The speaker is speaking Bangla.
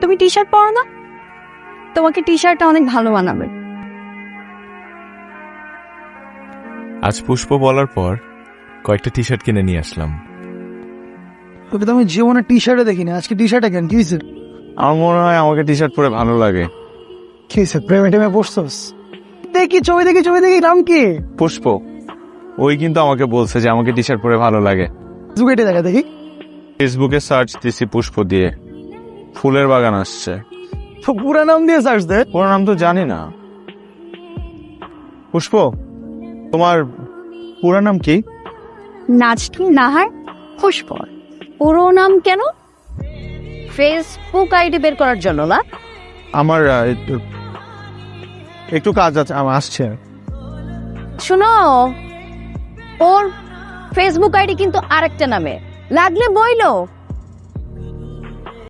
তুমি টি শার্ট পরো না? তোমাকে টি শার্টটা অনেক ভালো মানাবে। আজ পুষ্প বলার পর কয়েকটা টি শার্ট কিনে নিয়ে আসলাম। তোকে তো আমি জীবনে টি শার্টে দেখিনি, আজকে টি শার্টে কেন? কি হয়েছে? আমার মনে হয় আমাকে টি শার্ট পরে ভালো লাগে। কি হয়েছে? প্রেমে টেমে পড়ছস? দেখি ছবি দেখি নাম কি? পুষ্প, ওই কিন্তু আমাকে বলছে যে আমাকে টি শার্ট পরে ভালো লাগে। জুগেটে দেখা দেখি। ফেসবুকে সার্চ দিছি পুষ্প দিয়ে, ফুলের বাগান আসছে। পুরা নাম দিয়ে সার্চ দে। পুরো নাম তো জানি না। পুষ্প, তোমার পুরো নাম কি? নাজনীন নাহার পুষ্প। পুরো নাম কেন? ফেসবুক আইডি বের করার জন্য না? আমার একটু কাজ আছে, আমার আসছে। শুনো, ওর ফেসবুক আইডি কিন্তু আরেকটা নামে, লাগলে বইলো।